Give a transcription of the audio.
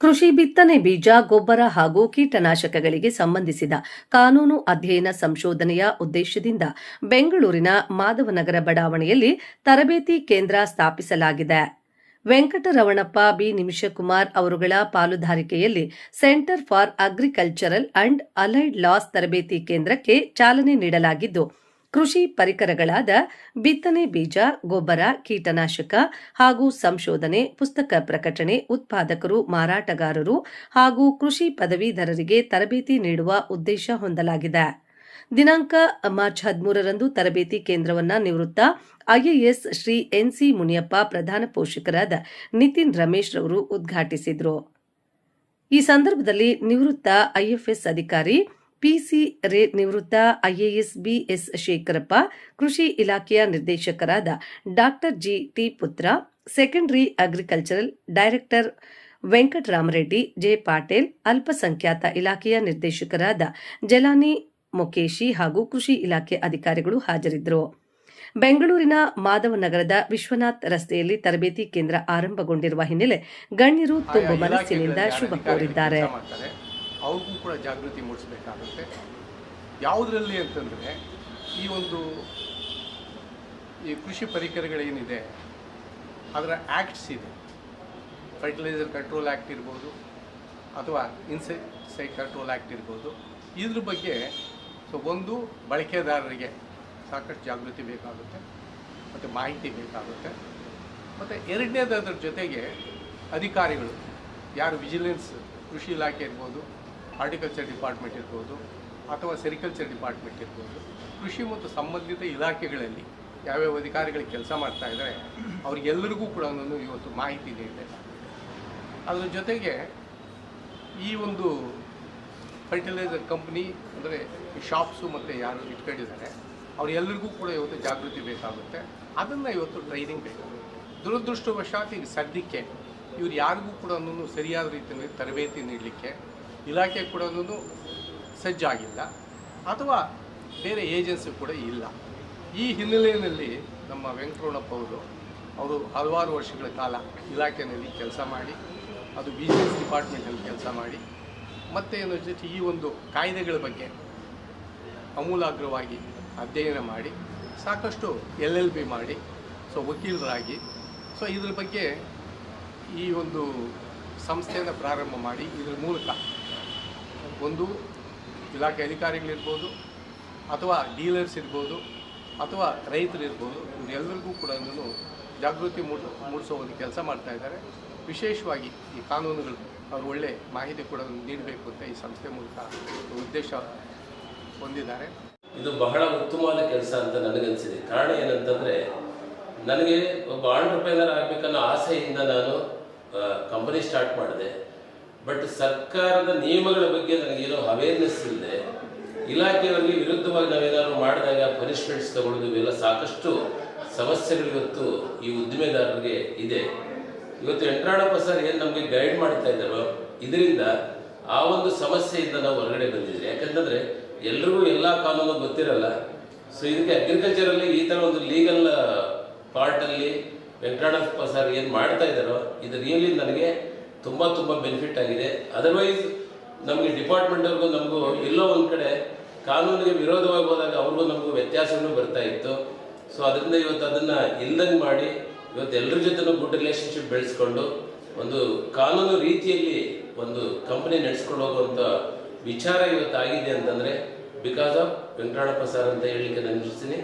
ಕೃಷಿ ಬಿತ್ತನೆ ಬೀಜ ಗೊಬ್ಬರ ಹಾಗೂ ಕೀಟನಾಶಕಗಳಿಗೆ ಸಂಬಂಧಿಸಿದ ಕಾನೂನು ಅಧ್ಯಯನ ಸಂಶೋಧನೆಯ ಉದ್ದೇಶದಿಂದ ಬೆಂಗಳೂರಿನ ಮಾಧವನಗರ ಬಡಾವಣೆಯಲ್ಲಿ ತರಬೇತಿ ಕೇಂದ್ರ ಸ್ಥಾಪಿಸಲಾಗಿದೆ. ವೆಂಕಟರಮಣಪ್ಪ ಬಿ ನಿಮಿಷಕುಮಾರ್ ಅವರುಗಳ ಪಾಲುದಾರಿಕೆಯಲ್ಲಿ centre for agricultural and allied laws ತರಬೇತಿ ಕೇಂದ್ರಕ್ಕೆ ಚಾಲನೆ ನೀಡಲಾಗಿದ್ದು, ಕೃಷಿ ಪರಿಕರಗಳಾದ ಬಿತ್ತನೆ ಬೀಜ, ಗೊಬ್ಬರ, ಕೀಟನಾಶಕ ಹಾಗೂ ಸಂಶೋಧನೆ, ಪುಸ್ತಕ ಪ್ರಕಟಣೆ, ಉತ್ಪಾದಕರು, ಮಾರಾಟಗಾರರು ಹಾಗೂ ಕೃಷಿ ಪದವೀಧರರಿಗೆ ತರಬೇತಿ ನೀಡುವ ಉದ್ದೇಶ ಹೊಂದಲಾಗಿದೆ. ದಿನಾಂಕ ಮಾರ್ಚ್ 13ರಂದು ತರಬೇತಿ ಕೇಂದ್ರವನ್ನು ನಿವೃತ್ತ ಐಎಎಸ್ ಶ್ರೀ ಎನ್ಸಿ ಮುನಿಯಪ್ಪ, ಪ್ರಧಾನ ಪೋಷಕರಾದ ನಿತಿನ್ ರಮೇಶ್ ರವರು ಉದ್ಘಾಟಿಸಿದರು. ಈ ಸಂದರ್ಭದಲ್ಲಿ ನಿವೃತ್ತ ಐಎಫ್ಎಸ್ ಅಧಿಕಾರಿ ಪಿಸಿ ರೇ, ನಿವೃತ್ತ ಐಎಎಸ್ ಬಿಎಸ್ ಶೇಖರಪ್ಪ, ಕೃಷಿ ಇಲಾಖೆಯ ನಿರ್ದೇಶಕರಾದ ಡಾಕ್ಟರ್ ಜಿಟಿ ಪುತ್ರ, secondary agricultural director Venkatarama Reddy J Patel, ಅಲ್ಪಸಂಖ್ಯಾತ ಇಲಾಖೆಯ ನಿರ್ದೇಶಕರಾದ ಜಲಾನಿ ಮುಕೇಶಿ ಹಾಗೂ ಕೃಷಿ ಇಲಾಖೆ ಅಧಿಕಾರಿಗಳು ಹಾಜರಿದ್ದರು. ಬೆಂಗಳೂರಿನ ಮಾಧವನಗರದ ವಿಶ್ವನಾಥ್ ರಸ್ತೆಯಲ್ಲಿ ತರಬೇತಿ ಕೇಂದ್ರ ಆರಂಭಗೊಂಡಿರುವ ಹಿನ್ನೆಲೆ ಗಣ್ಯರು ತುಂಬು ಮನಸ್ಸಿನಿಂದ ಶುಭ ಕೋರಿದ್ದಾರೆ. ಅವ್ರಿಗೂ ಕೂಡ ಜಾಗೃತಿ ಮೂಡಿಸಬೇಕಾಗುತ್ತೆ. ಯಾವುದರಲ್ಲಿ ಅಂತಂದರೆ ಈ ಕೃಷಿ ಪರಿಕರಗಳೇನಿದೆ ಅದರ ಆ್ಯಕ್ಟ್ಸ್ ಇದೆ. ಫರ್ಟಿಲೈಸರ್ ಕಂಟ್ರೋಲ್ ಆ್ಯಕ್ಟ್ ಇರ್ಬೋದು ಅಥವಾ ಇನ್ಸೆಕ್ಟಿಸೈಡ್ ಕಂಟ್ರೋಲ್ ಆ್ಯಕ್ಟ್ ಇರ್ಬೋದು. ಇದ್ರ ಬಗ್ಗೆ ಒಂದು ಬಳಕೆದಾರರಿಗೆ ಸಾಕಷ್ಟು ಜಾಗೃತಿ ಬೇಕಾಗುತ್ತೆ ಮತ್ತು ಮಾಹಿತಿ ಬೇಕಾಗುತ್ತೆ. ಮತ್ತು ಎರಡನೇದು ಅದರ ಜೊತೆಗೆ ಅಧಿಕಾರಿಗಳು, ಯಾರು ವಿಜಿಲೆನ್ಸ್, ಕೃಷಿ ಇಲಾಖೆ ಇರ್ಬೋದು, ಹಾರ್ಟಿಕಲ್ಚರ್ ಡಿಪಾರ್ಟ್ಮೆಂಟ್ ಇರ್ಬೋದು ಅಥವಾ ಸೆರಿಕಲ್ಚರ್ ಡಿಪಾರ್ಟ್ಮೆಂಟ್ ಇರ್ಬೋದು, ಕೃಷಿ ಮತ್ತು ಸಂಬಂಧಿತ ಇಲಾಖೆಗಳಲ್ಲಿ ಯಾವ್ಯಾವ ಅಧಿಕಾರಿಗಳು ಕೆಲಸ ಮಾಡ್ತಾ ಇದ್ದಾರೆ ಅವ್ರಿಗೆಲ್ಲರಿಗೂ ಕೂಡ ಇವತ್ತು ಮಾಹಿತಿ ನೀಡಬೇಕು. ಅದರ ಜೊತೆಗೆ ಈ ಫರ್ಟಿಲೈಸರ್ ಕಂಪ್ನಿ ಅಂದರೆ ಈ ಶಾಪ್ಸು ಮತ್ತು ಯಾರು ಇಟ್ಕೊಂಡಿದ್ದಾರೆ ಅವರೆಲ್ಲರಿಗೂ ಕೂಡ ಇವತ್ತು ಜಾಗೃತಿ ಬೇಕಾಗುತ್ತೆ. ಅದನ್ನು ಇವತ್ತು ಟ್ರೈನಿಂಗ್ ಬೇಕಾಗುತ್ತೆ. ದುರದೃಷ್ಟವಶಾತ್ ಈಗ ಸದ್ಯಕ್ಕೆ ಇವ್ರು ಯಾರಿಗೂ ಕೂಡ ಸರಿಯಾದ ರೀತಿಯಲ್ಲಿ ತರಬೇತಿ ನೀಡಲಿಕ್ಕೆ ಇಲಾಖೆ ಕೂಡ ಸಜ್ಜಾಗಿಲ್ಲ ಅಥವಾ ಬೇರೆ ಏಜೆನ್ಸಿ ಕೂಡ ಇಲ್ಲ. ಈ ಹಿನ್ನೆಲೆಯಲ್ಲಿ ನಮ್ಮ ವೆಂಕಟರಮಣಪ್ಪ ಅವರು ಹಲವಾರು ವರ್ಷಗಳ ಕಾಲ ಇಲಾಖೆಯಲ್ಲಿ ಕೆಲಸ ಮಾಡಿ, ಅದು ಬಿಸಿನೆಸ್ ಡಿಪಾರ್ಟ್ಮೆಂಟಲ್ಲಿ ಕೆಲಸ ಮಾಡಿ, ಮತ್ತು ಜೊತೆ ಈ ಕಾಯ್ದೆಗಳ ಬಗ್ಗೆ ಅಮೂಲಾಗ್ರವಾಗಿ ಅಧ್ಯಯನ ಮಾಡಿ, ಸಾಕಷ್ಟು LLB ಮಾಡಿ, ವಕೀಲರಾಗಿ, ಇದ್ರ ಬಗ್ಗೆ ಈ ಸಂಸ್ಥೆಯನ್ನು ಪ್ರಾರಂಭ ಮಾಡಿ, ಇದರ ಮೂಲಕ ಇಲಾಖೆ ಅಧಿಕಾರಿಗಳಿರ್ಬೋದು ಅಥವಾ ಡೀಲರ್ಸ್ ಇರ್ಬೋದು ಅಥವಾ ರೈತರಿರ್ಬೋದು, ಇವರೆಲ್ಲರಿಗೂ ಕೂಡ ಜಾಗೃತಿ ಮೂಡಿಸೋ ಕೆಲಸ ಮಾಡ್ತಾ ಇದ್ದಾರೆ. ವಿಶೇಷವಾಗಿ ಈ ಕಾನೂನುಗಳು ಅವರು ಒಳ್ಳೆ ಮಾಹಿತಿ ಕೂಡ ನೀಡಬೇಕು ಅಂತ ಈ ಸಂಸ್ಥೆ ಮೂಲಕ ಉದ್ದೇಶ ಹೊಂದಿದ್ದಾರೆ. ಇದು ಬಹಳ ಉತ್ತಮವಾದ ಕೆಲಸ ಅಂತ ನನಗನ್ಸಿದೆ. ಕಾರಣ ಏನಂತಂದರೆ, ನನಗೆ ಒಬ್ಬ ಆಂಟ್ರಪ್ರೈನರ್ ಆಗಬೇಕನ್ನೋ ಆಸೆಯಿಂದ ನಾನು ಕಂಪನಿ ಸ್ಟಾರ್ಟ್ ಮಾಡಿದೆ. ಬಟ್ ಸರ್ಕಾರದ ನಿಯಮಗಳ ಬಗ್ಗೆ ನನಗೇನೋ ಅವೇರ್ನೆಸ್ ಇಲ್ಲದೆ, ಇಲಾಖೆಯವರಿಗೆ ವಿರುದ್ಧವಾಗಿ ನಾವೇನಾದ್ರು ಮಾಡಿದಾಗ ಪನಿಷ್ಮೆಂಟ್ಸ್ ತಗೊಳ್ಳೋದು, ಇವೆಲ್ಲ ಸಾಕಷ್ಟು ಸಮಸ್ಯೆಗಳು ಇವತ್ತು ಈ ಉದ್ದಿಮೆದಾರರಿಗೆ ಇದೆ. ಇವತ್ತು ವೆಂಕಟರಮಣಪ್ಪ ಸರ್ ಏನು ನಮಗೆ ಗೈಡ್ ಮಾಡ್ತಾ ಇದ್ದಾರೋ, ಇದರಿಂದ ಆ ಸಮಸ್ಯೆಯಿಂದ ನಾವು ಹೊರಗಡೆ ಬಂದಿದ್ದೀವಿ. ಯಾಕಂತಂದರೆ ಎಲ್ರಿಗೂ ಎಲ್ಲ ಕಾನೂನು ಗೊತ್ತಿರಲ್ಲ. ಇದಕ್ಕೆ ಅಗ್ರಿಕಲ್ಚರಲ್ಲಿ ಈ ಥರ ಲೀಗಲ್ ಪಾರ್ಟಲ್ಲಿ ವೆಂಕಟರಮಣಪ್ಪ ಸರ್ ಏನು ಮಾಡ್ತಾ ಇದ್ದಾರೋ ಇದು ರಿಯಲಿ ನನಗೆ ತುಂಬ ಬೆನಿಫಿಟ್ ಆಗಿದೆ. ಅದರ್ವೈಸ್ ನಮಗೆ ಡಿಪಾರ್ಟ್ಮೆಂಟ್ವ್ರಿಗೂ ನಮಗೂ ಎಲ್ಲೋ ಒಂದು ಕಡೆ ಕಾನೂನಿಗೆ ವಿರೋಧವಾಗಿ ಹೋದಾಗ ಅವ್ರಿಗೂ ನಮಗೂ ವ್ಯತ್ಯಾಸವೂ ಬರ್ತಾ ಇತ್ತು. ಅದರಿಂದ ಇವತ್ತು ಅದನ್ನು ಇಲ್ದಂಗೆ ಮಾಡಿ ಇವತ್ತು ಎಲ್ಲರ ಜೊತೆನೂ ಗುಡ್ ರಿಲೇಷನ್ಶಿಪ್ ಬೆಳೆಸ್ಕೊಂಡು ಕಾನೂನು ರೀತಿಯಲ್ಲಿ ಕಂಪನಿ ನಡೆಸ್ಕೊಂಡು ಹೋಗುವಂಥ ವಿಚಾರ ಇವತ್ತು ಆಗಿದೆ ಅಂತಂದರೆ ಬಿಕಾಸ್ ಆಫ್ ವೆಂಕಟರಮಣಪ್ಪ ಸರ್ ಅಂತ ಹೇಳಲಿಕ್ಕೆ ನಾನು ಇರ್ತೀನಿ.